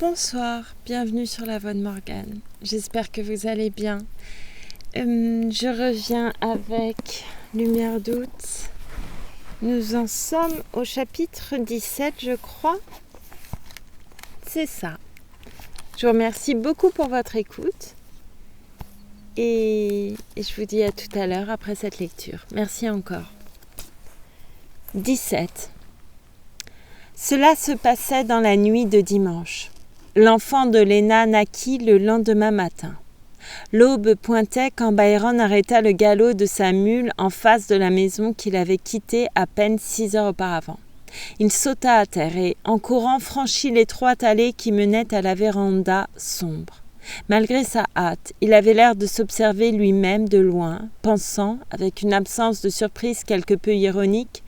Bonsoir, bienvenue sur la voix de Morgane. J'espère que vous allez bien. Je reviens avec Lumière d'août. Nous en sommes au chapitre 17, je crois. C'est ça. Je vous remercie beaucoup pour votre écoute. Et je vous dis à tout à l'heure après cette lecture. Merci encore. 17. Cela se passait dans la nuit de dimanche. L'enfant de Lena naquit le lendemain matin. L'aube pointait quand Byron arrêta le galop de sa mule en face de la maison qu'il avait quittée à peine 6 heures auparavant. Il sauta à terre et, en courant, franchit l'étroite allée qui menait à la véranda sombre. Malgré sa hâte, il avait l'air de s'observer lui-même de loin, pensant, avec une absence de surprise quelque peu ironique,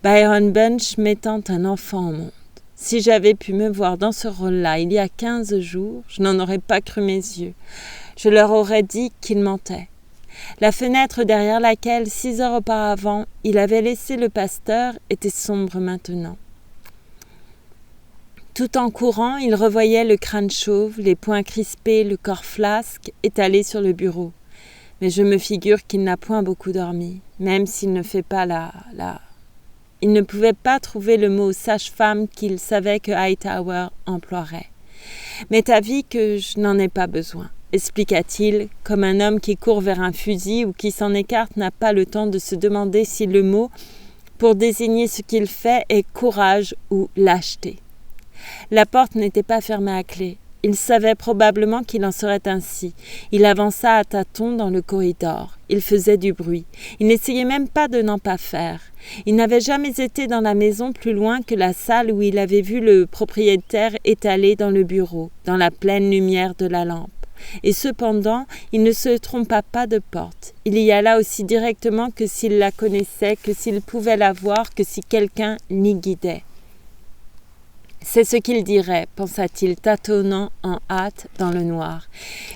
Byron Bunch mettant un enfant au monde. Si j'avais pu me voir dans ce rôle-là il y a 15 jours, je n'en aurais pas cru mes yeux. Je leur aurais dit qu'il mentait. La fenêtre derrière laquelle, 6 heures auparavant, il avait laissé le pasteur était sombre maintenant. Tout en courant, il revoyait le crâne chauve, les poings crispés, le corps flasque, étalé sur le bureau. Mais je me figure qu'il n'a point beaucoup dormi, même s'il ne fait pas Il ne pouvait pas trouver le mot sage-femme qu'il savait que Hightower emploierait. « Mais t'avis que je n'en ai pas besoin », expliqua-t-il, comme un homme qui court vers un fusil ou qui s'en écarte n'a pas le temps de se demander si le mot, pour désigner ce qu'il fait, est courage ou lâcheté. La porte n'était pas fermée à clé. Il savait probablement qu'il en serait ainsi. Il avança à tâtons dans le corridor. Il faisait du bruit. Il n'essayait même pas de n'en pas faire. Il n'avait jamais été dans la maison plus loin que la salle où il avait vu le propriétaire étalé dans le bureau, dans la pleine lumière de la lampe. Et cependant, il ne se trompa pas de porte. Il y alla aussi directement que s'il la connaissait, que s'il pouvait la voir, que si quelqu'un l'y guidait. C'est ce qu'il dirait, pensa-t-il, tâtonnant en hâte dans le noir.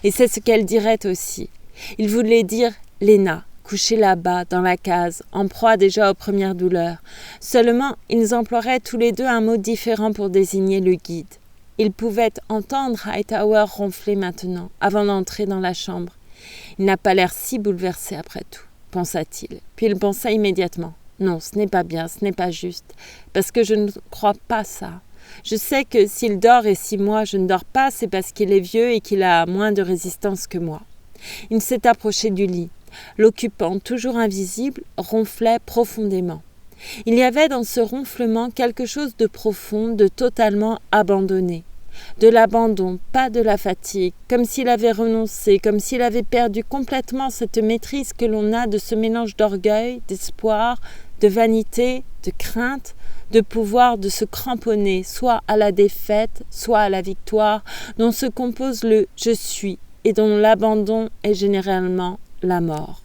Et c'est ce qu'elle dirait aussi. Il voulait dire Lena, couchée là-bas, dans la case, en proie déjà aux premières douleurs. Seulement, ils emploieraient tous les deux un mot différent pour désigner le guide. Il pouvait entendre Hightower ronfler maintenant, avant d'entrer dans la chambre. Il n'a pas l'air si bouleversé après tout, pensa-t-il. Puis il pensa immédiatement. Non, ce n'est pas bien, ce n'est pas juste, parce que je ne crois pas ça. Je sais que s'il dort et si moi je ne dors pas, c'est parce qu'il est vieux et qu'il a moins de résistance que moi. Il s'est approché du lit. L'occupant, toujours invisible, ronflait profondément. Il y avait dans ce ronflement quelque chose de profond, de totalement abandonné. De l'abandon, pas de la fatigue, comme s'il avait renoncé, comme s'il avait perdu complètement cette maîtrise que l'on a de ce mélange d'orgueil, d'espoir, de vanité, de crainte, de pouvoir de se cramponner soit à la défaite, soit à la victoire, dont se compose le « je suis » et dont l'abandon est généralement la mort.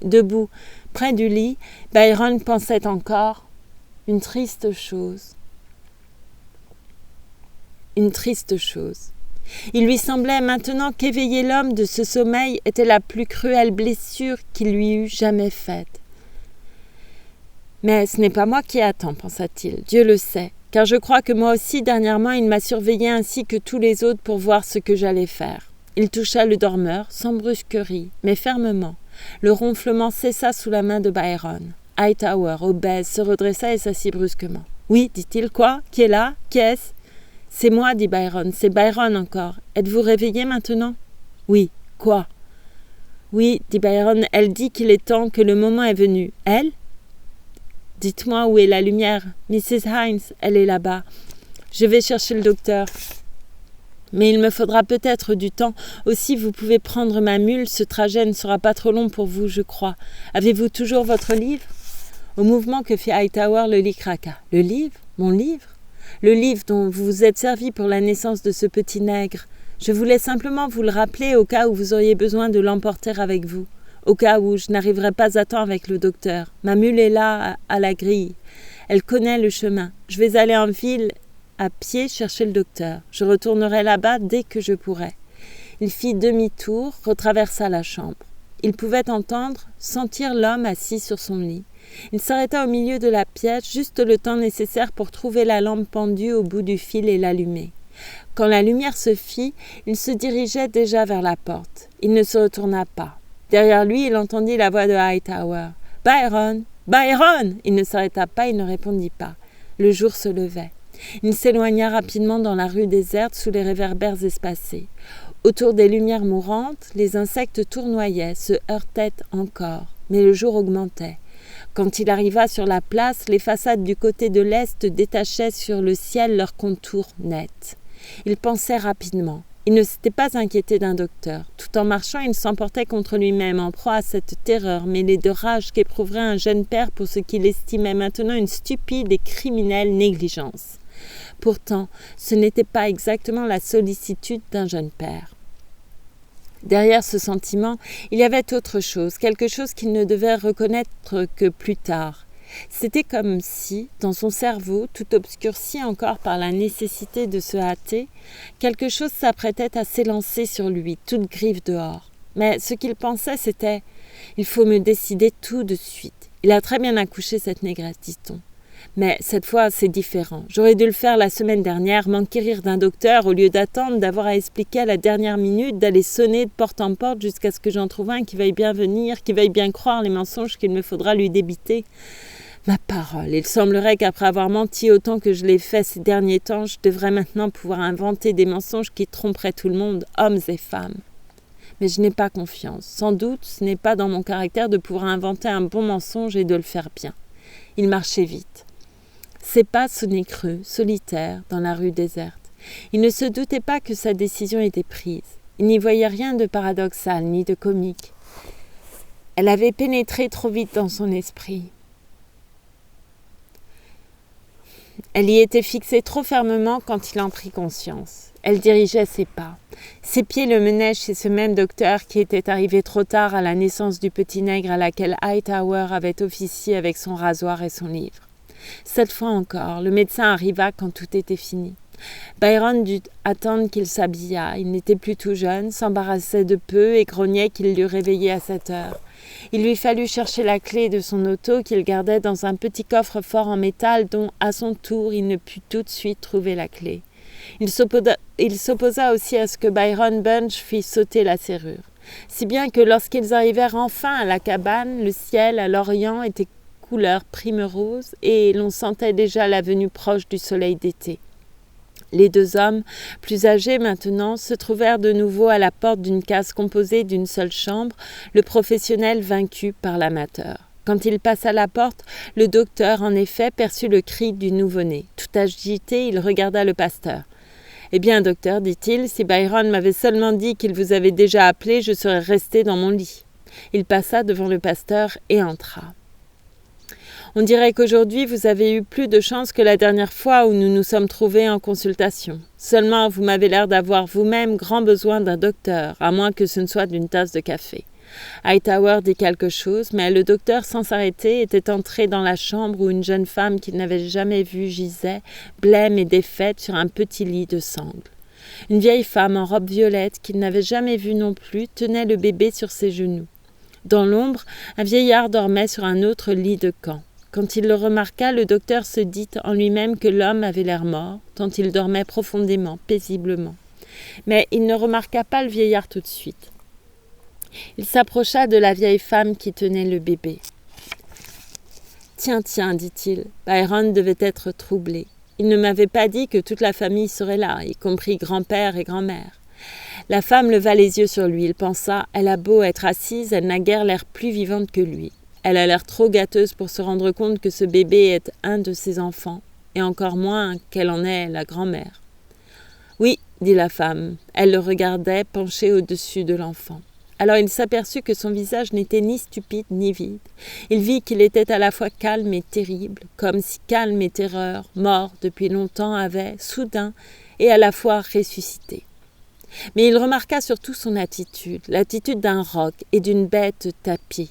Debout, près du lit, Byron pensait encore « une triste chose ». Une triste chose. Il lui semblait maintenant qu'éveiller l'homme de ce sommeil était la plus cruelle blessure qu'il lui eût jamais faite. Mais ce n'est pas moi qui attends, pensa-t-il, Dieu le sait, car je crois que moi aussi, dernièrement, il m'a surveillé ainsi que tous les autres pour voir ce que j'allais faire. Il toucha le dormeur, sans brusquerie, mais fermement. Le ronflement cessa sous la main de Byron. Hightower, obèse, se redressa et s'assit brusquement. « Oui, dit-il, quoi ? Qui est là ? Qui est-ce ?»« C'est moi, dit Byron, c'est Byron encore. Êtes-vous réveillé maintenant ?»« Oui. Quoi ?»« Oui, dit Byron, elle dit qu'il est temps, que le moment est venu. Elle ? Dites-moi où est la lumière. Mrs. Hines, elle est là-bas. Je vais chercher le docteur. Mais il me faudra peut-être du temps. Aussi, vous pouvez prendre ma mule. Ce trajet ne sera pas trop long pour vous, je crois. Avez-vous toujours votre livre ? Au mouvement que fit Hightower, le lit craqua. Le livre ? Mon livre ? Le livre dont vous vous êtes servi pour la naissance de ce petit nègre. Je voulais simplement vous le rappeler au cas où vous auriez besoin de l'emporter avec vous. Au cas où je n'arriverai pas à temps avec le docteur. Ma mule est là, à la grille. Elle connaît le chemin. Je vais aller en ville à pied chercher le docteur. Je retournerai là-bas dès que je pourrai. Il fit demi-tour, retraversa la chambre. Il pouvait entendre, sentir l'homme assis sur son lit. Il s'arrêta au milieu de la pièce, juste le temps nécessaire pour trouver la lampe pendue au bout du fil et l'allumer. Quand la lumière se fit, il se dirigeait déjà vers la porte. Il ne se retourna pas. Derrière lui, il entendit la voix de Hightower. « Byron! Byron !» Il ne s'arrêta pas, il ne répondit pas. Le jour se levait. Il s'éloigna rapidement dans la rue déserte sous les réverbères espacés. Autour des lumières mourantes, les insectes tournoyaient, se heurtaient encore, mais le jour augmentait. Quand il arriva sur la place, les façades du côté de l'est détachaient sur le ciel leurs contours nets. Il pensait rapidement. Il ne s'était pas inquiété d'un docteur. Tout en marchant, il s'emportait contre lui-même, en proie à cette terreur mêlée de rage qu'éprouverait un jeune père pour ce qu'il estimait maintenant une stupide et criminelle négligence. Pourtant, ce n'était pas exactement la sollicitude d'un jeune père. Derrière ce sentiment, il y avait autre chose, quelque chose qu'il ne devait reconnaître que plus tard. C'était comme si, dans son cerveau, tout obscurci encore par la nécessité de se hâter, quelque chose s'apprêtait à s'élancer sur lui, toute griffe dehors. Mais ce qu'il pensait, c'était « Il faut me décider tout de suite. Il a très bien accouché cette négresse, dit-on. Mais cette fois, c'est différent. J'aurais dû le faire la semaine dernière, m'enquérir d'un docteur au lieu d'attendre, d'avoir à expliquer à la dernière minute, d'aller sonner de porte en porte jusqu'à ce que j'en trouve un qui veuille bien venir, qui veuille bien croire les mensonges qu'il me faudra lui débiter. Ma parole, il semblerait qu'après avoir menti autant que je l'ai fait ces derniers temps, je devrais maintenant pouvoir inventer des mensonges qui tromperaient tout le monde, hommes et femmes. Mais je n'ai pas confiance. Sans doute, ce n'est pas dans mon caractère de pouvoir inventer un bon mensonge et de le faire bien. Il marchait vite. Ses pas sonnaient creux, solitaires, dans la rue déserte. Il ne se doutait pas que sa décision était prise. Il n'y voyait rien de paradoxal ni de comique. Elle avait pénétré trop vite dans son esprit. Elle y était fixée trop fermement quand il en prit conscience. Elle dirigeait ses pas. Ses pieds le menaient chez ce même docteur qui était arrivé trop tard à la naissance du petit nègre à laquelle Hightower avait officié avec son rasoir et son livre. Cette fois encore, le médecin arriva quand tout était fini. Byron dut attendre qu'il s'habillât. Il n'était plus tout jeune, s'embarrassait de peu et grognait qu'il l'eût réveillé à 7 heures. Il lui fallut chercher la clé de son auto qu'il gardait dans un petit coffre-fort en métal dont, à son tour, il ne put tout de suite trouver la clé. Il s'opposa aussi à ce que Byron Bunch fît sauter la serrure. Si bien que lorsqu'ils arrivèrent enfin à la cabane, le ciel à l'orient était couleur prime rose et l'on sentait déjà la venue proche du soleil d'été. Les deux hommes, plus âgés maintenant, se trouvèrent de nouveau à la porte d'une case composée d'une seule chambre, le professionnel vaincu par l'amateur. Quand il passa la porte, le docteur, en effet, perçut le cri du nouveau-né. Tout agité, il regarda le pasteur. « Eh bien, docteur, dit-il, si Byron m'avait seulement dit qu'il vous avait déjà appelé, je serais resté dans mon lit. » Il passa devant le pasteur et entra. On dirait qu'aujourd'hui, vous avez eu plus de chance que la dernière fois où nous nous sommes trouvés en consultation. Seulement, vous m'avez l'air d'avoir vous-même grand besoin d'un docteur, à moins que ce ne soit d'une tasse de café. Hightower dit quelque chose, mais le docteur, sans s'arrêter, était entré dans la chambre où une jeune femme qu'il n'avait jamais vue gisait, blême et défaite, sur un petit lit de sangle. Une vieille femme en robe violette, qu'il n'avait jamais vue non plus, tenait le bébé sur ses genoux. Dans l'ombre, un vieillard dormait sur un autre lit de camp. Quand il le remarqua, le docteur se dit en lui-même que l'homme avait l'air mort, tant il dormait profondément, paisiblement. Mais il ne remarqua pas le vieillard tout de suite. Il s'approcha de la vieille femme qui tenait le bébé. « Tiens, dit-il, Byron devait être troublé. Il ne m'avait pas dit que toute la famille serait là, y compris grand-père et grand-mère. » La femme leva les yeux sur lui. Il pensa « Elle a beau être assise, elle n'a guère l'air plus vivante que lui. » Elle a l'air trop gâteuse pour se rendre compte que ce bébé est un de ses enfants, et encore moins qu'elle en est la grand-mère. « Oui, dit la femme. Elle le regardait penché au-dessus de l'enfant. Alors il s'aperçut que son visage n'était ni stupide ni vide. Il vit qu'il était à la fois calme et terrible, comme si calme et terreur, mort depuis longtemps, avaient, soudain, et à la fois ressuscité. Mais il remarqua surtout son attitude, l'attitude d'un roc et d'une bête tapie.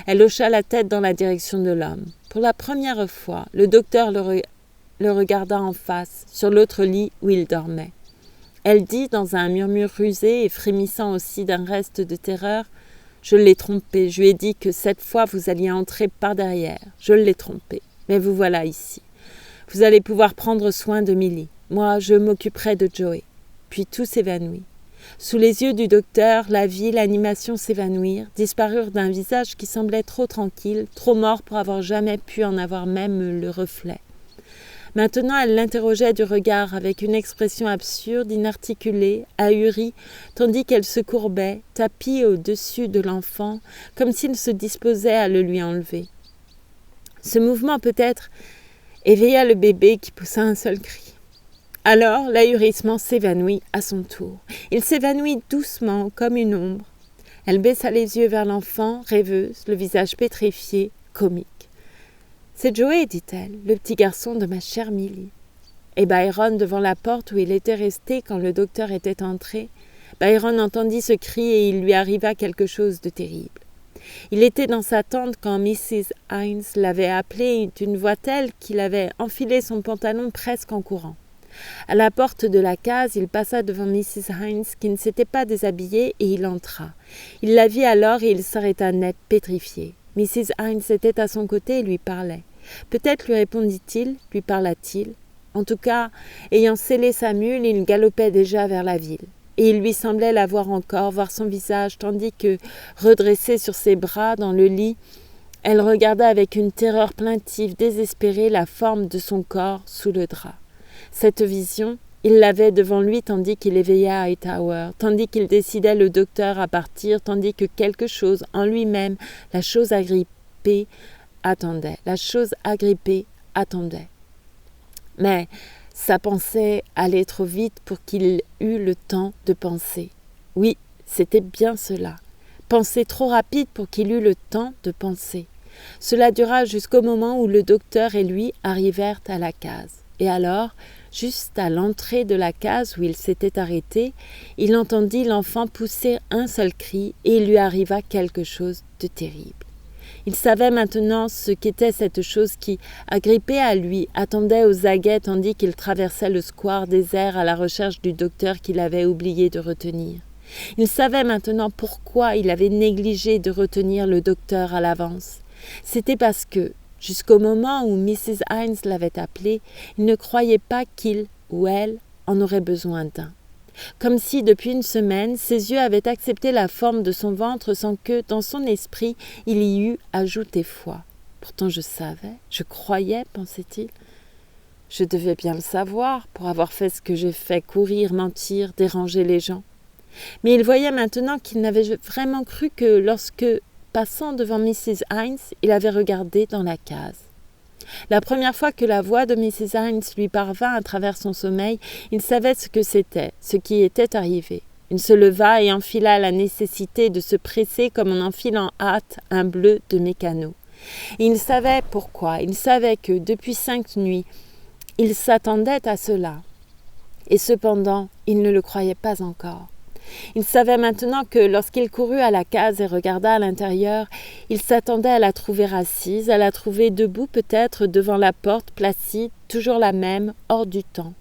Elle hocha la tête dans la direction de l'homme. Pour la première fois, le docteur le regarda en face, sur l'autre lit où il dormait. Elle dit, dans un murmure rusé et frémissant aussi d'un reste de terreur, « Je l'ai trompé, je lui ai dit que cette fois vous alliez entrer par derrière. Je l'ai trompé, mais vous voilà ici. Vous allez pouvoir prendre soin de Milly. moi, je m'occuperai de Joey. » Puis tout s'évanouit. Sous les yeux du docteur, la vie, l'animation s'évanouirent, disparurent d'un visage qui semblait trop tranquille, trop mort pour avoir jamais pu en avoir même le reflet. Maintenant, elle l'interrogeait du regard avec une expression absurde, inarticulée, ahurie, tandis qu'elle se courbait, tapie au-dessus de l'enfant, comme s'il se disposait à le lui enlever. Ce mouvement, peut-être, éveilla le bébé qui poussa un seul cri. Alors, l'ahurissement s'évanouit à son tour. Il s'évanouit doucement, comme une ombre. Elle baissa les yeux vers l'enfant, rêveuse, le visage pétrifié, comique. « C'est Joey, dit-elle, le petit garçon de ma chère Milly. » Et Byron, devant la porte où il était resté quand le docteur était entré, Byron entendit ce cri et il lui arriva quelque chose de terrible. Il était dans sa tente quand Mrs. Hines l'avait appelé d'une voix telle qu'il avait enfilé son pantalon presque en courant. À la porte de la case, il passa devant Mrs. Hines qui ne s'était pas déshabillée et il entra. Il la vit alors et il s'arrêta net, pétrifié. Mrs. Hines était à son côté et lui parlait. Peut-être lui répondit-il, lui parla-t-il. En tout cas, ayant scellé sa mule, il galopait déjà vers la ville. Et il lui semblait la voir encore, voir son visage, tandis que, redressée sur ses bras dans le lit, elle regardait avec une terreur plaintive, désespérée, la forme de son corps sous le drap. Cette vision, il l'avait devant lui tandis qu'il éveillait Hightower, tandis qu'il décidait le docteur à partir, tandis que quelque chose en lui-même, la chose agrippée, attendait. Mais sa pensée allait trop vite pour qu'il eût le temps de penser. Oui, c'était bien cela. Pensée trop rapide pour qu'il eût le temps de penser. Cela dura jusqu'au moment où le docteur et lui arrivèrent à la case. Et alors, juste à l'entrée de la case où il s'était arrêté, il entendit l'enfant pousser un seul cri et il lui arriva quelque chose de terrible. Il savait maintenant ce qu'était cette chose qui, agrippée à lui, attendait aux aguets tandis qu'il traversait le square désert à la recherche du docteur qu'il avait oublié de retenir. Il savait maintenant pourquoi il avait négligé de retenir le docteur à l'avance. C'était parce que, jusqu'au moment où Mrs. Hines l'avait appelé, il ne croyait pas qu'il ou elle en aurait besoin d'un. Comme si, depuis une semaine, ses yeux avaient accepté la forme de son ventre sans que, dans son esprit, il y eût ajouté foi. Pourtant je savais, je croyais, pensait-il. Je devais bien le savoir, pour avoir fait ce que j'ai fait, courir, mentir, déranger les gens. Mais il voyait maintenant qu'il n'avait vraiment cru que lorsque, passant devant Mrs. Hines, il avait regardé dans la case. La première fois que la voix de Mrs. Hines lui parvint à travers son sommeil, il savait ce que c'était, ce qui était arrivé. Il se leva et enfila la nécessité de se presser comme on enfile en hâte un bleu de mécano. Et il savait pourquoi, il savait que, depuis 5 nuits, il s'attendait à cela. Et cependant, il ne le croyait pas encore. Il savait maintenant que lorsqu'il courut à la case et regarda à l'intérieur, il s'attendait à la trouver assise, à la trouver debout peut-être devant la porte placide, toujours la même, hors du temps.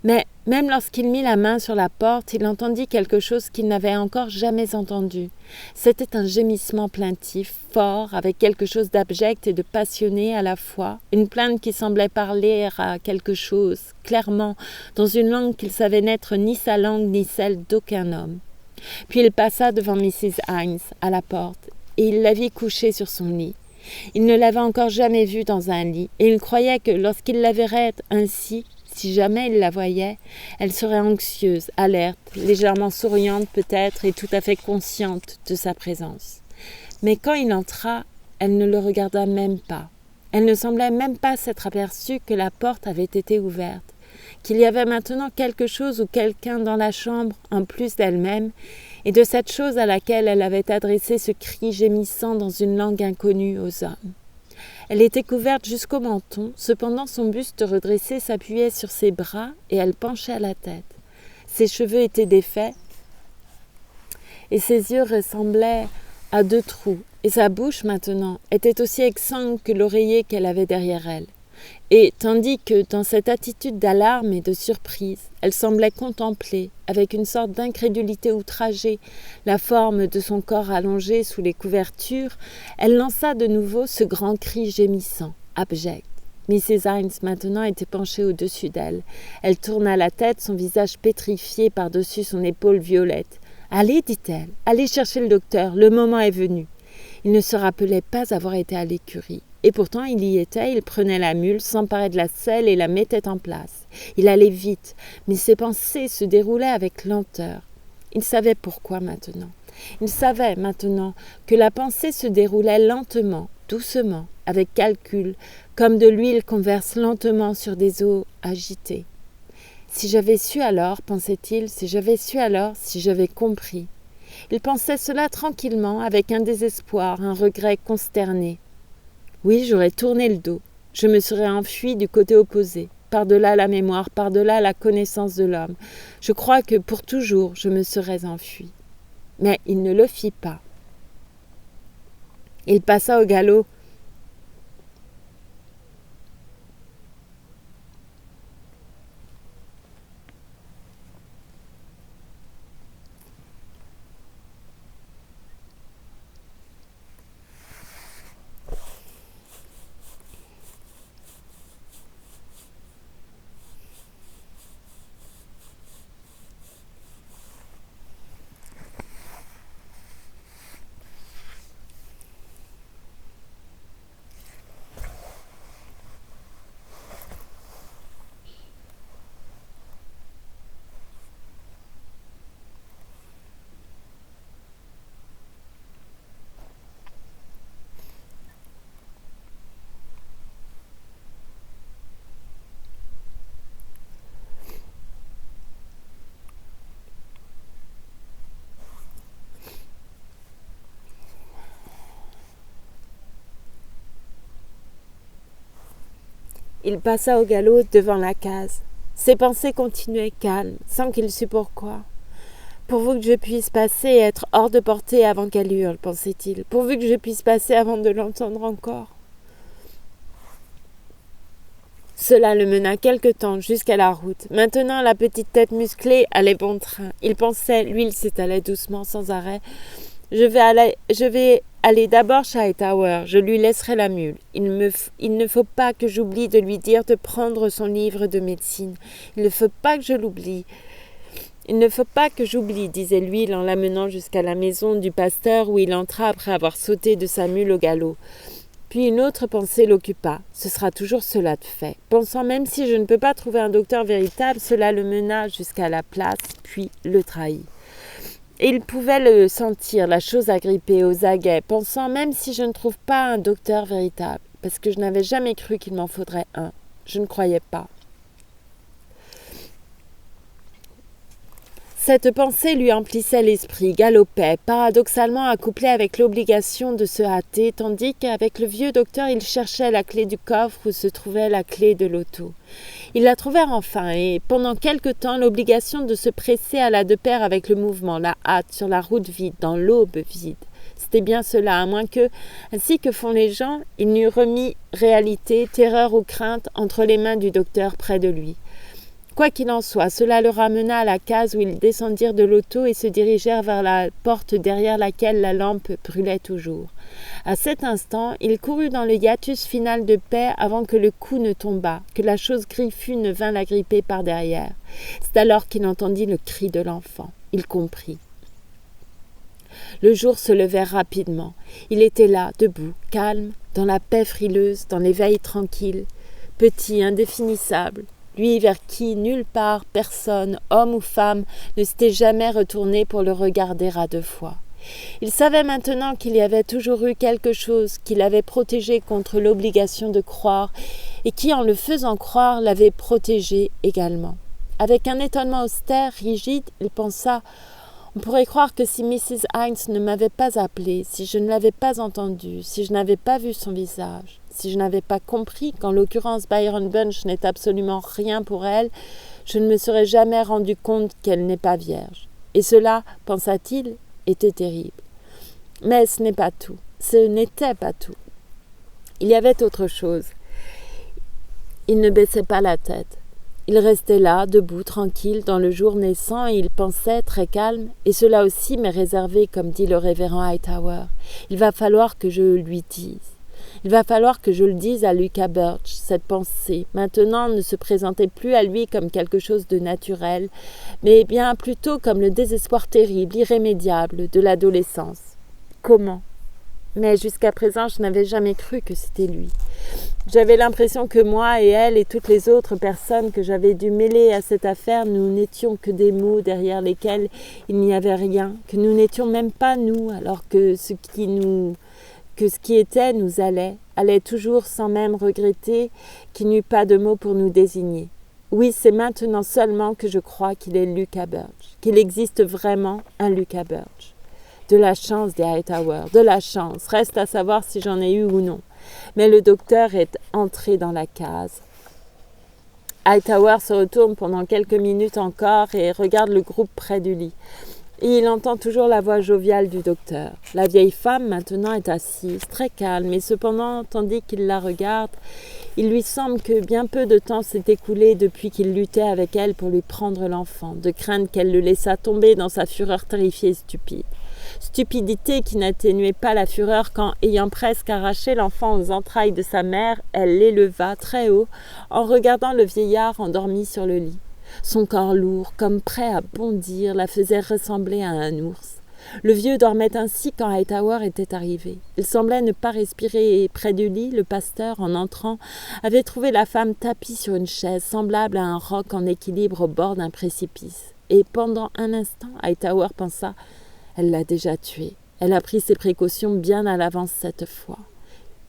Mais même lorsqu'il mit la main sur la porte, il entendit quelque chose qu'il n'avait encore jamais entendu. C'était un gémissement plaintif, fort, avec quelque chose d'abject et de passionné à la fois, une plainte qui semblait parler à quelque chose, clairement, dans une langue qu'il savait n'être ni sa langue ni celle d'aucun homme. Puis il passa devant Mrs. Hines, à la porte, et il la vit couchée sur son lit. Il ne l'avait encore jamais vue dans un lit, et il croyait que lorsqu'il la verrait ainsi, si jamais il la voyait, elle serait anxieuse, alerte, légèrement souriante peut-être et tout à fait consciente de sa présence. Mais quand il entra, elle ne le regarda même pas. Elle ne semblait même pas s'être aperçue que la porte avait été ouverte, qu'il y avait maintenant quelque chose ou quelqu'un dans la chambre en plus d'elle-même et de cette chose à laquelle elle avait adressé ce cri gémissant dans une langue inconnue aux hommes. Elle était couverte jusqu'au menton, cependant son buste redressé s'appuyait sur ses bras et elle penchait la tête. Ses cheveux étaient défaits et ses yeux ressemblaient à 2 trous, et sa bouche maintenant était aussi exsangue que l'oreiller qu'elle avait derrière elle. Et tandis que, dans cette attitude d'alarme et de surprise, elle semblait contempler, avec une sorte d'incrédulité outragée, la forme de son corps allongé sous les couvertures, elle lança de nouveau ce grand cri gémissant, abject. Mrs. Hines, maintenant, était penchée au-dessus d'elle. Elle tourna la tête, son visage pétrifié par-dessus son épaule violette. « Allez, dit-elle, allez chercher le docteur, le moment est venu. » Il ne se rappelait pas avoir été à l'écurie. Et pourtant, il y était, il prenait la mule, s'emparait de la selle et la mettait en place. Il allait vite, mais ses pensées se déroulaient avec lenteur. Il savait pourquoi maintenant. Il savait maintenant que la pensée se déroulait lentement, doucement, avec calcul, comme de l'huile qu'on verse lentement sur des eaux agitées. Si j'avais su alors, pensait-il, si j'avais su alors, si j'avais compris. Il pensait cela tranquillement, avec un désespoir, un regret consterné. Oui, j'aurais tourné le dos. Je me serais enfui du côté opposé, par-delà la mémoire, par-delà la connaissance de l'homme. Je crois que pour toujours, je me serais enfui. Mais il ne le fit pas. Il passa au galop. Il passa au galop devant la case. Ses pensées continuaient calmes, sans qu'il sût pourquoi. Pourvu que je puisse passer et être hors de portée avant qu'elle hurle, pensait-il. Pourvu que je puisse passer avant de l'entendre encore. Cela le mena quelque temps jusqu'à la route. Maintenant, la petite tête musclée allait bon train. Il pensait, l'huile s'étalait doucement, sans arrêt. Je vais aller d'abord chez Hightower, je lui laisserai la mule. Il ne faut pas que j'oublie de lui dire de prendre son livre de médecine. Il ne faut pas que je l'oublie. Il ne faut pas que j'oublie, disait l'huile en l'amenant jusqu'à la maison du pasteur où il entra après avoir sauté de sa mule au galop. Puis une autre pensée l'occupa. Ce sera toujours cela de fait. Pensant même si je ne peux pas trouver un docteur véritable, cela le mena jusqu'à la place, puis le trahit. Et il pouvait le sentir, la chose agrippée aux aguets, pensant même si je ne trouve pas un docteur véritable, parce que je n'avais jamais cru qu'il m'en faudrait un. Je ne croyais pas. Cette pensée lui emplissait l'esprit, galopait, paradoxalement accouplée avec l'obligation de se hâter, tandis qu'avec le vieux docteur, il cherchait la clé du coffre où se trouvait la clé de l'auto. Ils la trouvèrent enfin, et pendant quelque temps, l'obligation de se presser alla de pair avec le mouvement, la hâte, sur la route vide, dans l'aube vide. C'était bien cela, à moins que, ainsi que font les gens, il n'eût remis réalité, terreur ou crainte entre les mains du docteur près de lui. Quoi qu'il en soit, cela le ramena à la case où ils descendirent de l'auto et se dirigèrent vers la porte derrière laquelle la lampe brûlait toujours. À cet instant, il courut dans le hiatus final de paix avant que le coup ne tombât, que la chose griffue ne vînt l'agripper par derrière. C'est alors qu'il entendit le cri de l'enfant. Il comprit. Le jour se levait rapidement. Il était là, debout, calme, dans la paix frileuse, dans l'éveil tranquille, petit, indéfinissable. Lui vers qui nulle part, personne, homme ou femme, ne s'était jamais retourné pour le regarder à deux fois. Il savait maintenant qu'il y avait toujours eu quelque chose qui l'avait protégé contre l'obligation de croire et qui, en le faisant croire, l'avait protégé également. Avec un étonnement austère, rigide, il pensa « On pourrait croire que si Mrs. Hines ne m'avait pas appelé, si je ne l'avais pas entendu, si je n'avais pas vu son visage, si je n'avais pas compris qu'en l'occurrence Byron Bunch n'est absolument rien pour elle, je ne me serais jamais rendu compte qu'elle n'est pas vierge. Et cela, pensa-t-il, était terrible. Mais ce n'est pas tout. Ce n'était pas tout. Il y avait autre chose. Il ne baissait pas la tête. Il restait là, debout, tranquille, dans le jour naissant, et il pensait, très calme, et cela aussi m'est réservé, comme dit le révérend Hightower. Il va falloir que je lui dise. Il va falloir que je le dise à Lucas Birch. Cette pensée, maintenant, ne se présentait plus à lui comme quelque chose de naturel, mais bien plutôt comme le désespoir terrible, irrémédiable de l'adolescence. Comment ? Mais jusqu'à présent, je n'avais jamais cru que c'était lui. J'avais l'impression que moi et elle et toutes les autres personnes que j'avais dû mêler à cette affaire, nous n'étions que des mots derrière lesquels il n'y avait rien, que nous n'étions même pas nous, alors que ce qui était nous allait toujours sans même regretter qu'il n'y eût pas de mots pour nous désigner. Oui, c'est maintenant seulement que je crois qu'il est Lucas Birch, qu'il existe vraiment un Lucas Birch. De la chance, dit Hightower, de la chance. Reste à savoir si j'en ai eu ou non. Mais le docteur est entré dans la case. Hightower se retourne pendant quelques minutes encore et regarde le groupe près du lit. Et il entend toujours la voix joviale du docteur. La vieille femme, maintenant, est assise, très calme, et cependant, tandis qu'il la regarde, il lui semble que bien peu de temps s'est écoulé depuis qu'il luttait avec elle pour lui prendre l'enfant, de crainte qu'elle le laissât tomber dans sa fureur terrifiée et stupide. Stupidité qui n'atténuait pas la fureur quand, ayant presque arraché l'enfant aux entrailles de sa mère, elle l'éleva très haut en regardant le vieillard endormi sur le lit. Son corps lourd, comme prêt à bondir, la faisait ressembler à un ours. Le vieux dormait ainsi quand Hightower était arrivé. Il semblait ne pas respirer et près du lit, le pasteur, en entrant, avait trouvé la femme tapie sur une chaise, semblable à un roc en équilibre au bord d'un précipice. Et pendant un instant, Hightower pensa « Elle l'a déjà tué. Elle a pris ses précautions bien à l'avance cette fois. »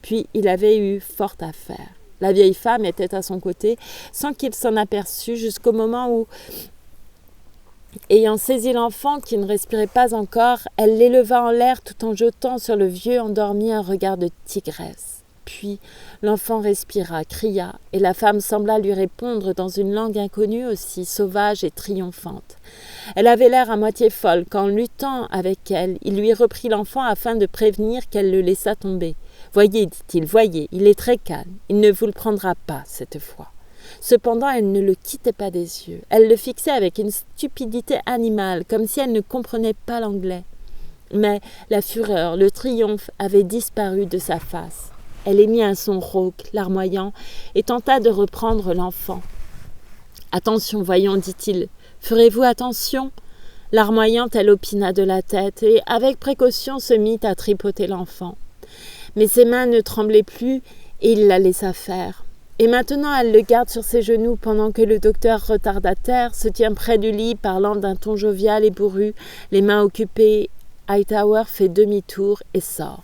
Puis il avait eu fort à faire. La vieille femme était à son côté, sans qu'il s'en aperçût, jusqu'au moment où, ayant saisi l'enfant qui ne respirait pas encore, elle l'éleva en l'air tout en jetant sur le vieux endormi un regard de tigresse. Puis l'enfant respira, cria, et la femme sembla lui répondre dans une langue inconnue aussi sauvage et triomphante. Elle avait l'air à moitié folle quand, luttant avec elle, il lui reprit l'enfant afin de prévenir qu'elle le laissât tomber. « Voyez, dit-il, voyez, il est très calme, il ne vous le prendra pas cette fois. » Cependant, elle ne le quittait pas des yeux. Elle le fixait avec une stupidité animale, comme si elle ne comprenait pas l'anglais. Mais la fureur, le triomphe avaient disparu de sa face. Elle émit un son rauque, larmoyant, et tenta de reprendre l'enfant. « Attention, voyons, dit-il. Ferez-vous attention ?» Larmoyante, elle opina de la tête, et avec précaution se mit à tripoter l'enfant. Mais ses mains ne tremblaient plus, et il la laissa faire. Et maintenant, elle le garde sur ses genoux pendant que le docteur retardataire se tient près du lit, parlant d'un ton jovial et bourru, les mains occupées. Hightower fait demi-tour et sort.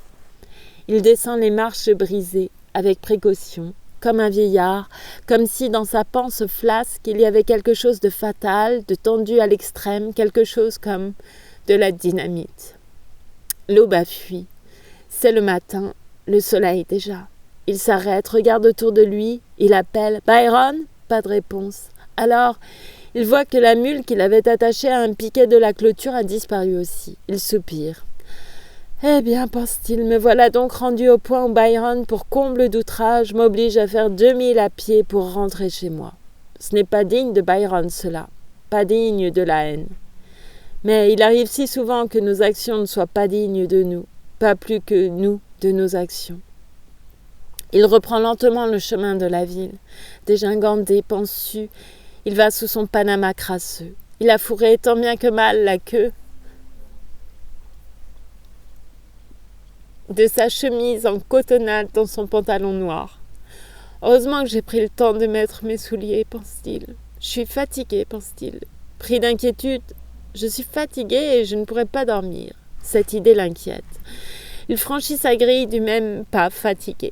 Il descend les marches brisées, avec précaution, comme un vieillard, comme si dans sa panse flasque il y avait quelque chose de fatal, de tendu à l'extrême, quelque chose comme de la dynamite. L'aube a fui. C'est le matin, le soleil déjà. Il s'arrête, regarde autour de lui, il appelle « Byron ?» Pas de réponse. Alors, il voit que la mule qu'il avait attachée à un piquet de la clôture a disparu aussi. Il soupire. « Eh bien, pense-t-il, me voilà donc rendu au point où Byron, pour comble d'outrage, m'oblige à faire 2000 à pied pour rentrer chez moi. Ce n'est pas digne de Byron, cela, pas digne de la haine. Mais il arrive si souvent que nos actions ne soient pas dignes de nous, pas plus que nous de nos actions. » Il reprend lentement le chemin de la ville. Dégingandé, pensu, il va sous son panama crasseux. Il a fourré tant bien que mal la queue de sa chemise en cotonnade dans son pantalon noir. Heureusement que j'ai pris le temps de mettre mes souliers, pense-t-il. Je suis fatigué, pense-t-il. Pris d'inquiétude, je suis fatigué et je ne pourrai pas dormir. Cette idée l'inquiète. Il franchit sa grille du même pas, fatigué.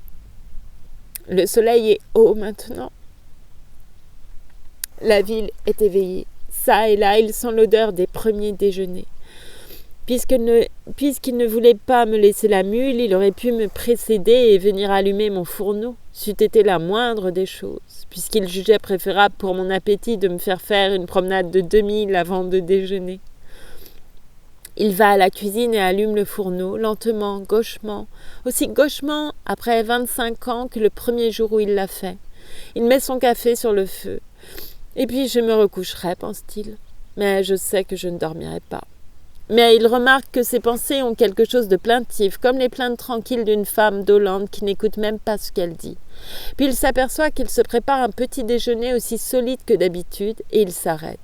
Le soleil est haut maintenant. La ville est éveillée. Ça et là, il sent l'odeur des premiers déjeuners. Puisqu'il ne voulait pas me laisser la mule, il aurait pu me précéder et venir allumer mon fourneau. C'eût été la moindre des choses, puisqu'il jugeait préférable pour mon appétit de me faire faire une promenade de 2000 avant de déjeuner. Il va à la cuisine et allume le fourneau, lentement, gauchement, aussi gauchement après 25 ans que le premier jour où il l'a fait. Il met son café sur le feu. Et puis je me recoucherai, pense-t-il. Mais je sais que je ne dormirai pas. Mais il remarque que ses pensées ont quelque chose de plaintif, comme les plaintes tranquilles d'une femme dolente qui n'écoute même pas ce qu'elle dit. Puis il s'aperçoit qu'il se prépare un petit déjeuner aussi solide que d'habitude, et il s'arrête.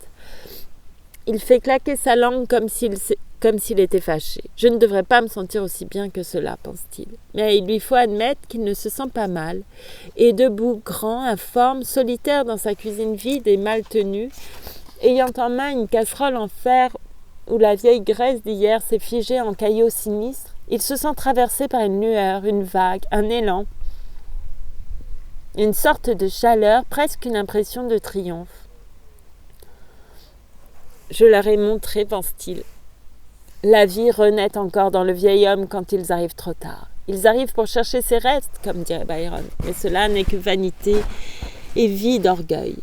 Il fait claquer sa langue comme s'il était fâché. « Je ne devrais pas me sentir aussi bien que cela, pense-t-il. Mais il lui faut admettre qu'il ne se sent pas mal. Et debout, grand, informe, solitaire dans sa cuisine vide et mal tenue, ayant en main une casserole en fer où la vieille graisse d'hier s'est figée en caillots sinistres, il se sent traversé par une lueur, une vague, un élan, une sorte de chaleur, presque une impression de triomphe. « Je leur ai montré, pense-t-il. La vie renaît encore dans le vieil homme quand ils arrivent trop tard. Ils arrivent pour chercher ses restes, comme dirait Byron, mais cela n'est que vanité et vie d'orgueil.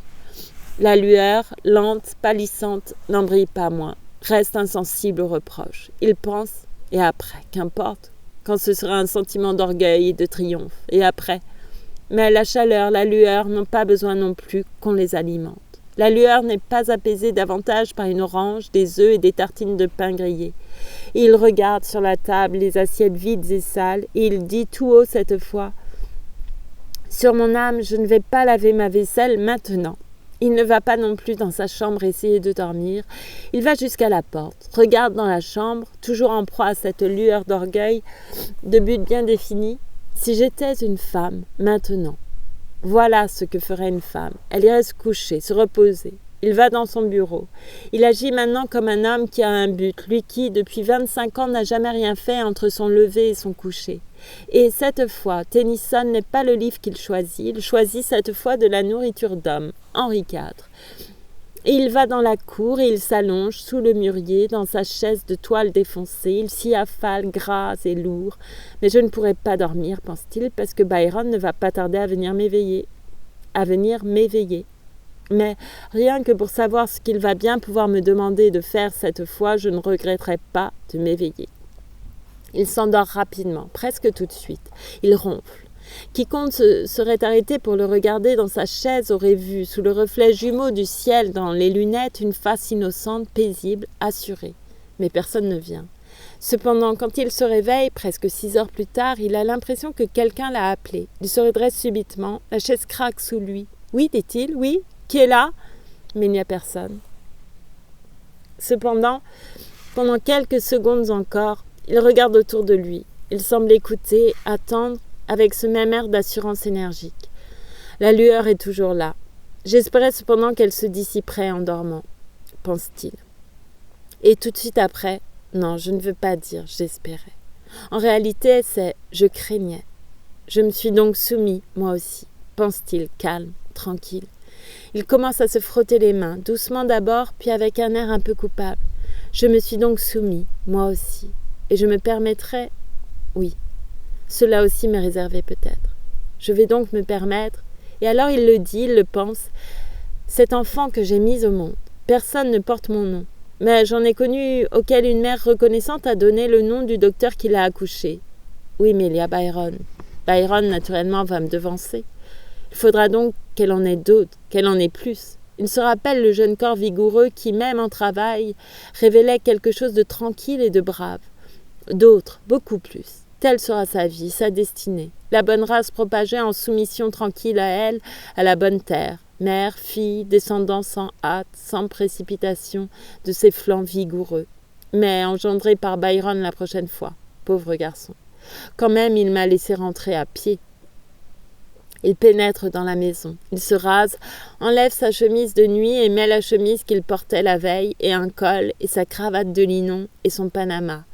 La lueur, lente, pâlissante, n'en brille pas moins, reste insensible aux reproches. Il pense, et après, qu'importe, quand ce sera un sentiment d'orgueil et de triomphe, et après. Mais la chaleur, la lueur n'ont pas besoin non plus qu'on les alimente. La lueur n'est pas apaisée davantage par une orange, des œufs et des tartines de pain grillé. Il regarde sur la table les assiettes vides et sales, et il dit tout haut cette fois « Sur mon âme, je ne vais pas laver ma vaisselle maintenant. » Il ne va pas non plus dans sa chambre essayer de dormir. Il va jusqu'à la porte, regarde dans la chambre, toujours en proie à cette lueur d'orgueil, de but bien défini. Si j'étais une femme, maintenant. Voilà ce que ferait une femme. Elle irait se coucher, se reposer. Il va dans son bureau. Il agit maintenant comme un homme qui a un but, lui qui, depuis 25 ans, n'a jamais rien fait entre son lever et son coucher. Et cette fois, Tennyson n'est pas le livre qu'il choisit. Il choisit cette fois de la nourriture d'homme, Henri IV. Et il va dans la cour et il s'allonge sous le mûrier, dans sa chaise de toile défoncée. Il s'y affale, gras et lourd. Mais je ne pourrai pas dormir, pense-t-il, parce que Byron ne va pas tarder à venir m'éveiller. Mais rien que pour savoir ce qu'il va bien pouvoir me demander de faire cette fois, je ne regretterai pas de m'éveiller. Il s'endort rapidement, presque tout de suite. Il ronfle. Quiconque serait arrêté pour le regarder dans sa chaise aurait vu, sous le reflet jumeau du ciel dans les lunettes, une face innocente, paisible, assurée. Mais personne ne vient. Cependant, quand il se réveille, presque 6 heures plus tard, il a l'impression que quelqu'un l'a appelé. Il se redresse subitement, la chaise craque sous lui. « Oui, dit-il, oui, qui est là ?» Mais il n'y a personne. Cependant, pendant quelques secondes encore, il regarde autour de lui. Il semble écouter, attendre, avec ce même air d'assurance énergique. La lueur est toujours là. J'espérais cependant qu'elle se dissiperait en dormant, pense-t-il. Et tout de suite après, non, je ne veux pas dire j'espérais. En réalité, c'est je craignais. Je me suis donc soumis, moi aussi, pense-t-il, calme, tranquille. Il commence à se frotter les mains, doucement d'abord, puis avec un air un peu coupable. Je me suis donc soumis, moi aussi. Et je me permettrai, oui. Cela aussi m'est réservé peut-être. Je vais donc me permettre, et alors il le dit, il le pense, cet enfant que j'ai mis au monde. Personne ne porte mon nom, mais j'en ai connu auquel une mère reconnaissante a donné le nom du docteur qui l'a accouché. Oui, mais il y a Byron. Byron, naturellement, va me devancer. Il faudra donc qu'elle en ait d'autres, qu'elle en ait plus. Il se rappelle le jeune corps vigoureux qui, même en travail, révélait quelque chose de tranquille et de brave. D'autres, beaucoup plus. Telle sera sa vie, sa destinée. La bonne race propagée en soumission tranquille à elle, à la bonne terre. Mère, fille, descendant sans hâte, sans précipitation, de ses flancs vigoureux. Mais engendré par Byron la prochaine fois. Pauvre garçon. Quand même, il m'a laissé rentrer à pied. Il pénètre dans la maison. Il se rase, enlève sa chemise de nuit et met la chemise qu'il portait la veille, et un col, et sa cravate de linon, et son panama.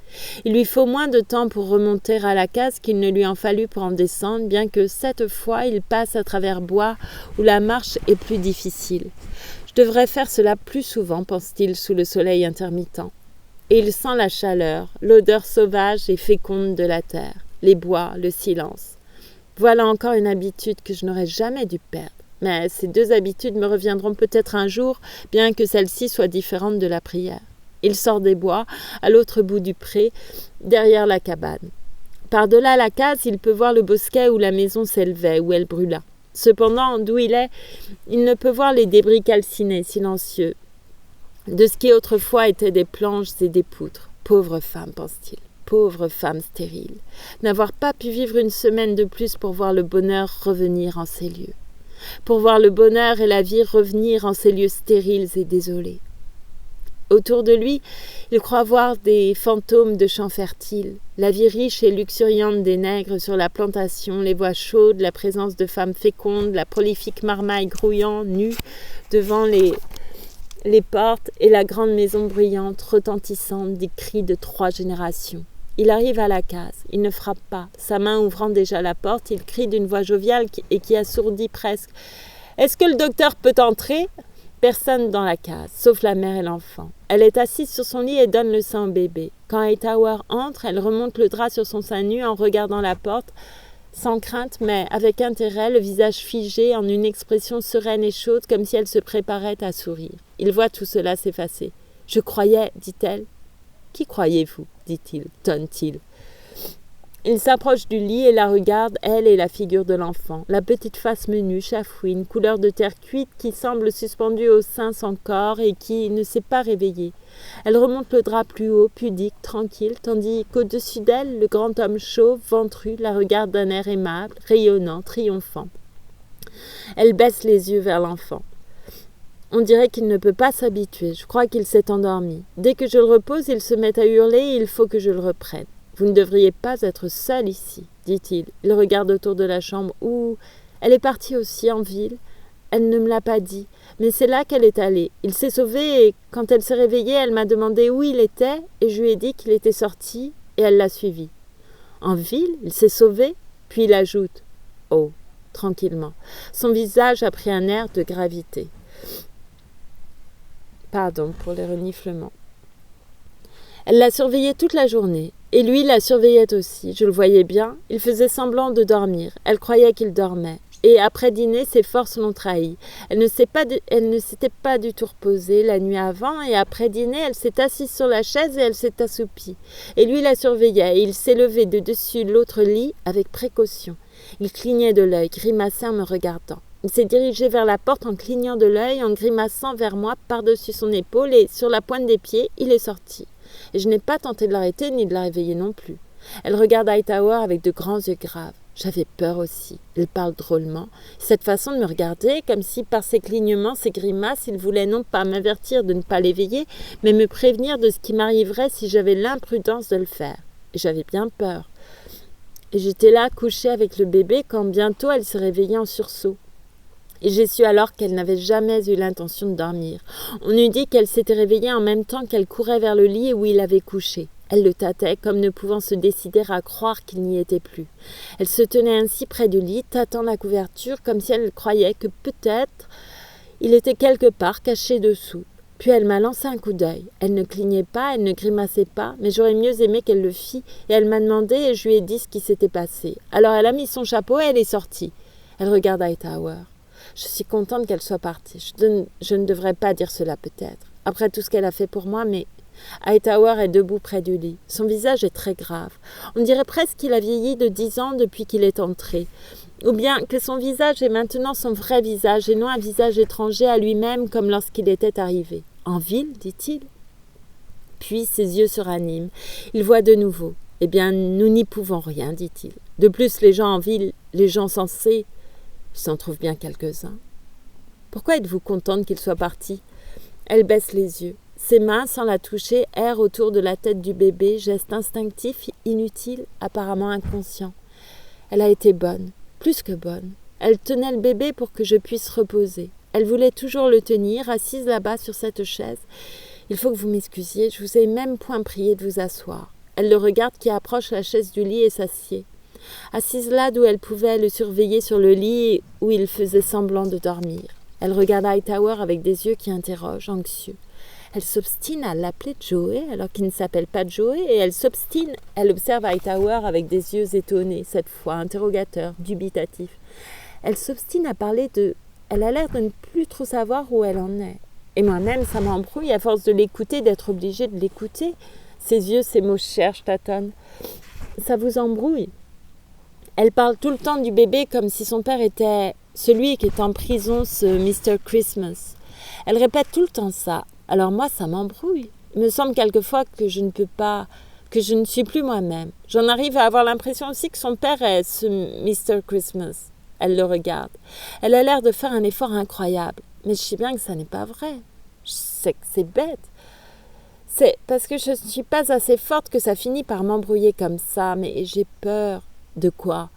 Il lui faut moins de temps pour remonter à la case qu'il ne lui en fallut pour en descendre, bien que cette fois il passe à travers bois où la marche est plus difficile. Je devrais faire cela plus souvent, pense-t-il sous le soleil intermittent. Et il sent la chaleur, l'odeur sauvage et féconde de la terre, les bois, le silence. Voilà encore une habitude que je n'aurais jamais dû perdre. Mais ces 2 habitudes me reviendront peut-être un jour, bien que celle-ci soit différente de la prière. Il sort des bois, à l'autre bout du pré, derrière la cabane. Par-delà la case, il peut voir le bosquet où la maison s'élevait, où elle brûla. Cependant, d'où il est, il ne peut voir les débris calcinés, silencieux, de ce qui autrefois étaient des planches et des poutres. Pauvre femme, pense-t-il. Pauvre femme stérile. N'avoir pas pu vivre une semaine de plus pour voir le bonheur revenir en ces lieux. Pour voir le bonheur et la vie revenir en ces lieux stériles et désolés. Autour de lui, il croit voir des fantômes de champs fertiles, la vie riche et luxuriante des nègres sur la plantation, les voix chaudes, la présence de femmes fécondes, la prolifique marmaille grouillant, nue, devant les portes et la grande maison bruyante, retentissante des cris de 3 générations. Il arrive à la case, il ne frappe pas, sa main ouvrant déjà la porte, il crie d'une voix joviale et qui assourdit presque. « Est-ce que le docteur peut entrer ?» Personne dans la case, sauf la mère et l'enfant. Elle est assise sur son lit et donne le sein au bébé. Quand Hightower entre, elle remonte le drap sur son sein nu en regardant la porte, sans crainte, mais avec intérêt, le visage figé en une expression sereine et chaude, comme si elle se préparait à sourire. Il voit tout cela s'effacer. « Je croyais, dit-elle. »« Qui croyez-vous » dit-il, tonne-t-il. Il s'approche du lit et la regarde, elle et la figure de l'enfant. La petite face menue, chafouine, couleur de terre cuite qui semble suspendue au sein sans corps et qui ne s'est pas réveillée. Elle remonte le drap plus haut, pudique, tranquille, tandis qu'au-dessus d'elle, le grand homme chauve, ventru, la regarde d'un air aimable, rayonnant, triomphant. Elle baisse les yeux vers l'enfant. On dirait qu'il ne peut pas s'habituer. Je crois qu'il s'est endormi. Dès que je le repose, il se met à hurler et il faut que je le reprenne. Vous ne devriez pas être seul ici, dit-il. Il regarde autour de la chambre où elle est partie aussi en ville. Elle ne me l'a pas dit, mais c'est là qu'elle est allée. Il s'est sauvé et quand elle s'est réveillée, elle m'a demandé où il était et je lui ai dit qu'il était sorti et elle l'a suivi. En ville, il s'est sauvé, puis il ajoute « Oh !» tranquillement. Son visage a pris un air de gravité. Pardon pour les reniflements. Elle l'a surveillé toute la journée. Et lui la surveillait aussi, je le voyais bien, il faisait semblant de dormir, elle croyait qu'il dormait. Et après dîner, ses forces l'ont trahi. Elle ne s'était pas du tout reposée la nuit avant, et après dîner, elle s'est assise sur la chaise et elle s'est assoupie. Et lui la surveillait, et il s'est levé de dessus l'autre lit avec précaution. Il clignait de l'œil, grimaçait en me regardant. Il s'est dirigé vers la porte en clignant de l'œil, en grimaçant vers moi par-dessus son épaule, et sur la pointe des pieds, il est sorti. Et je n'ai pas tenté de l'arrêter ni de la réveiller non plus. Elle regarde Hightower avec de grands yeux graves. J'avais peur aussi. Il parle drôlement. Cette façon de me regarder, comme si par ses clignements, ses grimaces, il voulait non pas m'avertir de ne pas l'éveiller, mais me prévenir de ce qui m'arriverait si j'avais l'imprudence de le faire. Et j'avais bien peur. Et j'étais là, couchée avec le bébé, quand bientôt elle s'est réveillée en sursaut. Et j'ai su alors qu'elle n'avait jamais eu l'intention de dormir. On eût dit qu'elle s'était réveillée en même temps qu'elle courait vers le lit où il avait couché. Elle le tâtait, comme ne pouvant se décider à croire qu'il n'y était plus. Elle se tenait ainsi près du lit, tâtant la couverture, comme si elle croyait que peut-être il était quelque part caché dessous. Puis elle m'a lancé un coup d'œil. Elle ne clignait pas, elle ne grimaçait pas, mais j'aurais mieux aimé qu'elle le fît, et elle m'a demandé et je lui ai dit ce qui s'était passé. Alors elle a mis son chapeau et elle est sortie. Elle regarda Hightower. Je suis contente qu'elle soit partie. Je ne devrais pas dire cela peut-être, après tout ce qu'elle a fait pour moi, mais Hightower est debout près du lit. Son visage est très grave. On dirait presque qu'il a vieilli de 10 ans depuis qu'il est entré. Ou bien que son visage est maintenant son vrai visage et non un visage étranger à lui-même comme lorsqu'il était arrivé. En ville, dit-il. Puis ses yeux se raniment. Il voit de nouveau. Eh bien, nous n'y pouvons rien, dit-il. De plus, les gens en ville, les gens sensés, il s'en trouve bien quelques-uns. Pourquoi êtes-vous contente qu'il soit parti ? Elle baisse les yeux. Ses mains, sans la toucher, errent autour de la tête du bébé, geste instinctif, inutile, apparemment inconscient. Elle a été bonne, plus que bonne. Elle tenait le bébé pour que je puisse reposer. Elle voulait toujours le tenir, assise là-bas sur cette chaise. Il faut que vous m'excusiez, je vous ai même point prié de vous asseoir. Elle le regarde qui approche la chaise du lit et s'assied. Assise là d'où elle pouvait le surveiller sur le lit où il faisait semblant de dormir. Elle regarde Hightower avec des yeux qui interrogent, anxieux. Elle s'obstine à l'appeler Joey alors qu'il ne s'appelle pas Joey et elle s'obstine. Elle observe Hightower avec des yeux étonnés, cette fois interrogateurs, dubitatifs. Elle s'obstine à parler de... Elle a l'air de ne plus trop savoir où elle en est. Et moi-même, ça m'embrouille à force de l'écouter, d'être obligée de l'écouter. Ses yeux, ses mots cherchent, tâtonnent. Ça vous embrouille ? Elle parle tout le temps du bébé comme si son père était celui qui est en prison, ce Mr. Christmas. Elle répète tout le temps ça. Alors moi, ça m'embrouille. Il me semble quelquefois que je ne suis plus moi-même. J'en arrive à avoir l'impression aussi que son père est ce Mr. Christmas. Elle le regarde. Elle a l'air de faire un effort incroyable. Mais je sais bien que ça n'est pas vrai. Je sais que c'est bête. C'est parce que je ne suis pas assez forte que ça finit par m'embrouiller comme ça. Mais j'ai peur. De quoi ?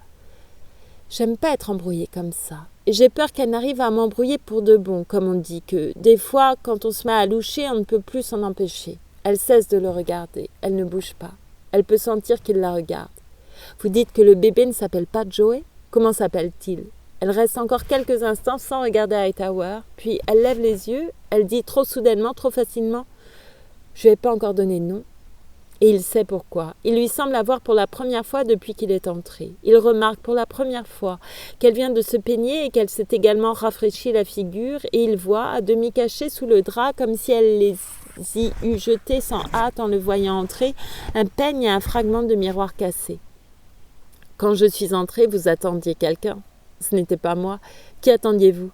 J'aime pas être embrouillée comme ça. Et j'ai peur qu'elle n'arrive à m'embrouiller pour de bon, comme on dit, que des fois, quand on se met à loucher, on ne peut plus s'en empêcher. Elle cesse de le regarder. Elle ne bouge pas. Elle peut sentir qu'il la regarde. Vous dites que le bébé ne s'appelle pas Joey ? Comment s'appelle-t-il ? Elle reste encore quelques instants sans regarder Hightower, puis elle lève les yeux, elle dit trop soudainement, trop facilement « Je lui ai pas encore donné de nom ». Et il sait pourquoi. Il lui semble avoir pour la première fois depuis qu'il est entré. Il remarque pour la première fois qu'elle vient de se peigner et qu'elle s'est également rafraîchi la figure, et il voit, à demi caché sous le drap, comme si elle les y eût jetés sans hâte en le voyant entrer, un peigne et un fragment de miroir cassé. « Quand je suis entrée, vous attendiez quelqu'un. Ce n'était pas moi. Qui attendiez-vous »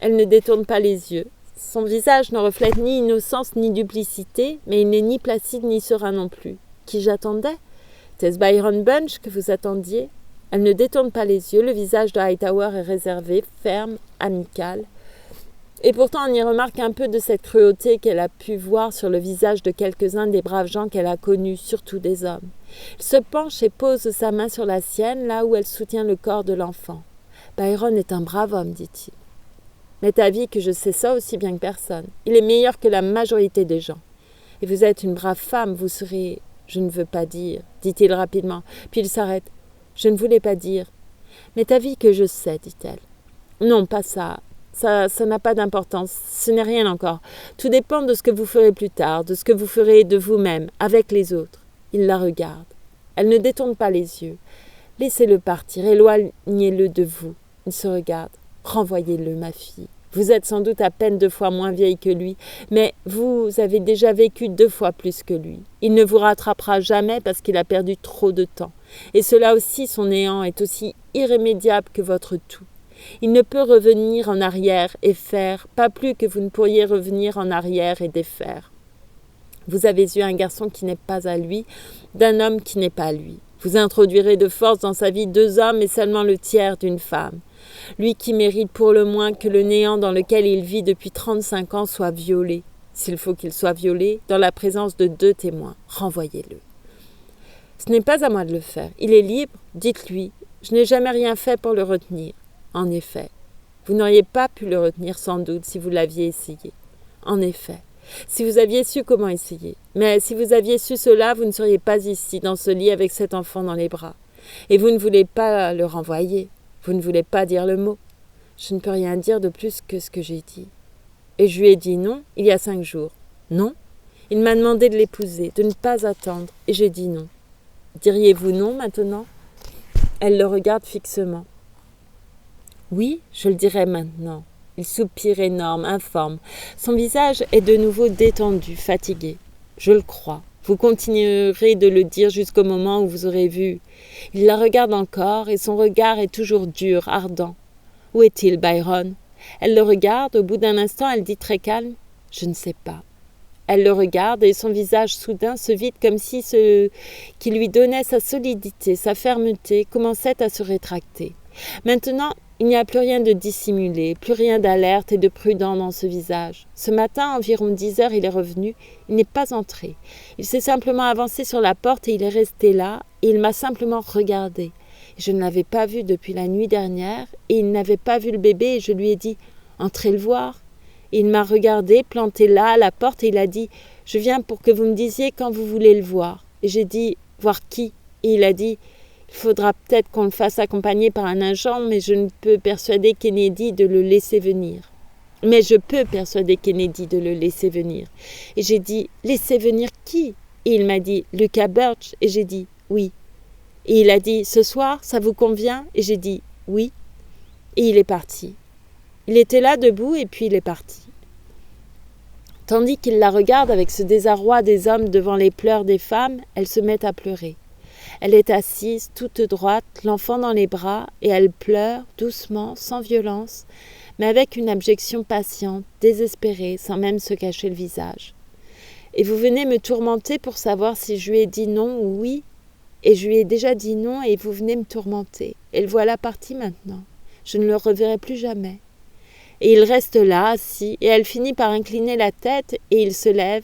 Elle ne détourne pas les yeux. Son visage ne reflète ni innocence ni duplicité, mais il n'est ni placide ni serein non plus. Qui j'attendais ? Était-ce Byron Bunch que vous attendiez ? Elle ne détourne pas les yeux, le visage de Hightower est réservé, ferme, amical. Et pourtant on y remarque un peu de cette cruauté qu'elle a pu voir sur le visage de quelques-uns des braves gens qu'elle a connus, surtout des hommes. Il se penche et pose sa main sur la sienne, là où elle soutient le corps de l'enfant. « Byron est un brave homme, dit-il. M'est avis que je sais ça aussi bien que personne. Il est meilleur que la majorité des gens. Et vous êtes une brave femme, vous serez... Je ne veux pas dire, dit-il rapidement. Puis il s'arrête. Je ne voulais pas dire. M'est avis que je sais, dit-elle. Non, pas ça. Ça n'a pas d'importance. Ce n'est rien encore. Tout dépend de ce que vous ferez plus tard, de ce que vous ferez de vous-même, avec les autres. Il la regarde. Elle ne détourne pas les yeux. Laissez-le partir, éloignez-le de vous. Il se regarde. Renvoyez-le, ma fille. Vous êtes sans doute à peine 2 fois moins vieille que lui, mais vous avez déjà vécu 2 fois plus que lui. Il ne vous rattrapera jamais parce qu'il a perdu trop de temps. Et cela aussi, son néant est aussi irrémédiable que votre tout. Il ne peut revenir en arrière et faire, pas plus que vous ne pourriez revenir en arrière et défaire. Vous avez eu un garçon qui n'est pas à lui, d'un homme qui n'est pas lui. Vous introduirez de force dans sa vie 2 hommes et seulement le tiers d'une femme. Lui qui mérite pour le moins que le néant dans lequel il vit depuis 35 ans soit violé, s'il faut qu'il soit violé, dans la présence de 2 témoins. Renvoyez-le. Ce n'est pas à moi de le faire. Il est libre, dites-lui. Je n'ai jamais rien fait pour le retenir. En effet, vous n'auriez pas pu le retenir sans doute si vous l'aviez essayé. En effet, si vous aviez su comment essayer. Mais si vous aviez su cela, vous ne seriez pas ici, dans ce lit, avec cet enfant dans les bras. Et vous ne voulez pas le renvoyer. Vous ne voulez pas dire le mot. Je ne peux rien dire de plus que ce que j'ai dit. Et je lui ai dit non, il y a 5 jours. Non. Il m'a demandé de l'épouser, de ne pas attendre, et j'ai dit non. Diriez-vous non maintenant ? Elle le regarde fixement. Oui, je le dirai maintenant. Il soupire énorme, informe. Son visage est de nouveau détendu, fatigué. Je le crois. Vous continuerez de le dire jusqu'au moment où vous aurez vu. Il la regarde encore et son regard est toujours dur, ardent. Où est-il, Byron ? Elle le regarde, au bout d'un instant, elle dit très calme « Je ne sais pas ». Elle le regarde et son visage soudain se vide comme si ce qui lui donnait sa solidité, sa fermeté, commençait à se rétracter. Maintenant, il n'y a plus rien de dissimulé, plus rien d'alerte et de prudent dans ce visage. Ce matin, à environ 10 heures, il est revenu. Il n'est pas entré. Il s'est simplement avancé sur la porte et il est resté là, et il m'a simplement regardé. Je ne l'avais pas vu depuis la nuit dernière, et il n'avait pas vu le bébé, et je lui ai dit « Entrez le voir ». Et il m'a regardé, planté là, à la porte, et il a dit « Je viens pour que vous me disiez quand vous voulez le voir ». Et j'ai dit « Voir qui ?» Et il a dit « Il faudra peut-être qu'on le fasse accompagner par un agent, mais je ne peux persuader Kennedy de le laisser venir. » Mais je peux persuader Kennedy de le laisser venir. Et j'ai dit « Laisser venir qui ?» Et il m'a dit « Lucas Birch ». Et j'ai dit « Oui ». Et il a dit « Ce soir, ça vous convient ?» Et j'ai dit « Oui ». Et il est parti. Il était là debout et puis il est parti. Tandis qu'il la regarde avec ce désarroi des hommes devant les pleurs des femmes, elle se met à pleurer. Elle est assise, toute droite, l'enfant dans les bras, et elle pleure, doucement, sans violence, mais avec une abjection patiente, désespérée, sans même se cacher le visage. Et vous venez me tourmenter pour savoir si je lui ai dit non ou oui. Et je lui ai déjà dit non et vous venez me tourmenter. Et le voilà parti maintenant. Je ne le reverrai plus jamais. Et il reste là, assis, et elle finit par incliner la tête, et il se lève,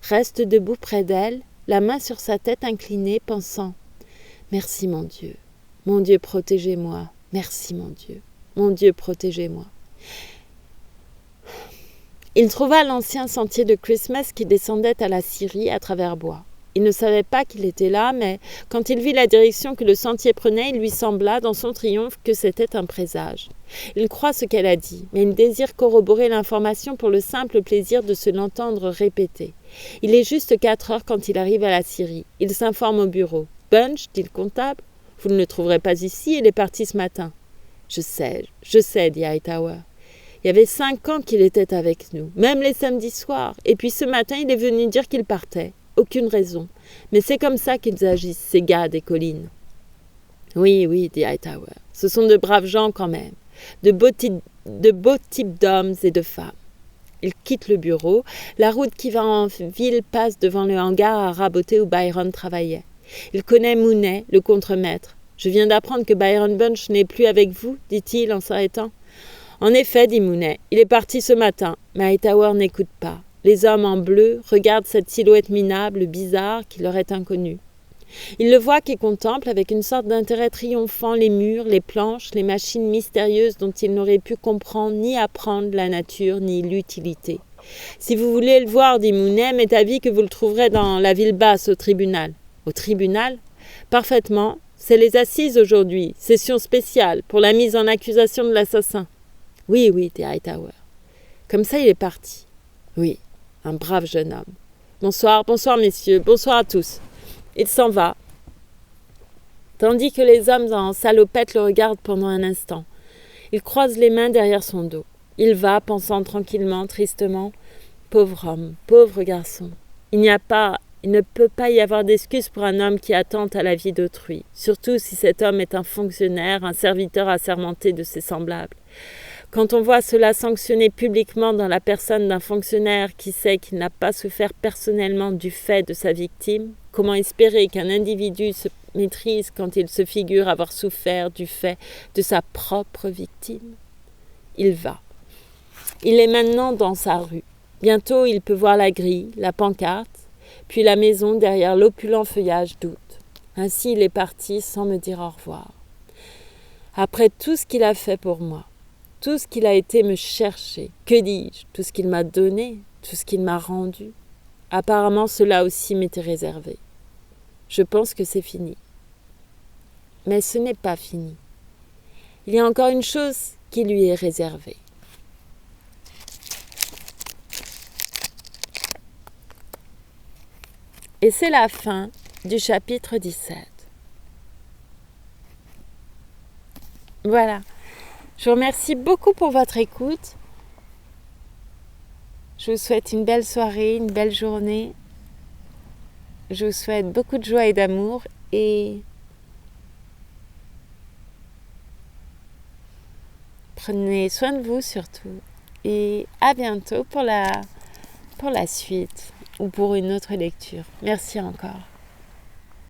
reste debout près d'elle, la main sur sa tête inclinée, pensant « Merci mon Dieu, protégez-moi, merci mon Dieu, protégez-moi. » Il trouva l'ancien sentier de Christmas qui descendait à la scierie à travers bois. Il ne savait pas qu'il était là, mais quand il vit la direction que le sentier prenait, il lui sembla, dans son triomphe, que c'était un présage. Il croit ce qu'elle a dit, mais il désire corroborer l'information pour le simple plaisir de se l'entendre répéter. Il est juste 4 heures quand il arrive à la scierie. Il s'informe au bureau. « Bunch, dit le comptable, vous ne le trouverez pas ici, il est parti ce matin. »« Je sais, dit Hightower. Il y avait 5 ans qu'il était avec nous, même les samedis soirs, et puis ce matin il est venu dire qu'il partait. Aucune raison. Mais c'est comme ça qu'ils agissent, ces gars des collines. Oui, dit Hightower. Ce sont de braves gens quand même. De beaux types d'hommes et de femmes. Il quitte le bureau. La route qui va en ville passe devant le hangar à raboter où Byron travaillait. Il connaît Mooney, le contremaître. « Je viens d'apprendre que Byron Bunch n'est plus avec vous, dit-il en s'arrêtant. « En effet, dit Mooney, il est parti ce matin. » Mais Hightower n'écoute pas. Les hommes en bleu regardent cette silhouette minable, bizarre, qui leur est inconnue. Ils le voient qui contemple avec une sorte d'intérêt triomphant les murs, les planches, les machines mystérieuses dont ils n'auraient pu comprendre ni apprendre la nature ni l'utilité. Si vous voulez le voir, dit Mooney, m'est avis que vous le trouverez dans la ville basse au tribunal. Au tribunal ? Parfaitement. C'est les assises aujourd'hui, session spéciale, pour la mise en accusation de l'assassin. Oui, dit Hightower. Comme ça, il est parti. Oui. Un brave jeune homme. Bonsoir messieurs, bonsoir à tous. Il s'en va, tandis que les hommes en salopette le regardent pendant un instant. Il croise les mains derrière son dos. Il va, pensant tranquillement, tristement, pauvre homme, pauvre garçon. Il ne peut pas y avoir d'excuse pour un homme qui attente à la vie d'autrui, surtout si cet homme est un fonctionnaire, un serviteur assermenté de ses semblables. Quand on voit cela sanctionné publiquement dans la personne d'un fonctionnaire qui sait qu'il n'a pas souffert personnellement du fait de sa victime, comment espérer qu'un individu se maîtrise quand il se figure avoir souffert du fait de sa propre victime ? Il va. Il est maintenant dans sa rue. Bientôt, il peut voir la grille, la pancarte, puis la maison derrière l'opulent feuillage d'août. Ainsi, il est parti sans me dire au revoir. Après tout ce qu'il a fait pour moi, tout ce qu'il a été me chercher, que dis-je, tout ce qu'il m'a donné, tout ce qu'il m'a rendu. Apparemment, cela aussi m'était réservé. Je pense que c'est fini. Mais ce n'est pas fini. Il y a encore une chose qui lui est réservée. Et c'est la fin du chapitre 17. Voilà. Je vous remercie beaucoup pour votre écoute. Je vous souhaite une belle soirée, une belle journée. Je vous souhaite beaucoup de joie et d'amour et prenez soin de vous surtout. Et à bientôt pour la suite ou pour une autre lecture. Merci encore.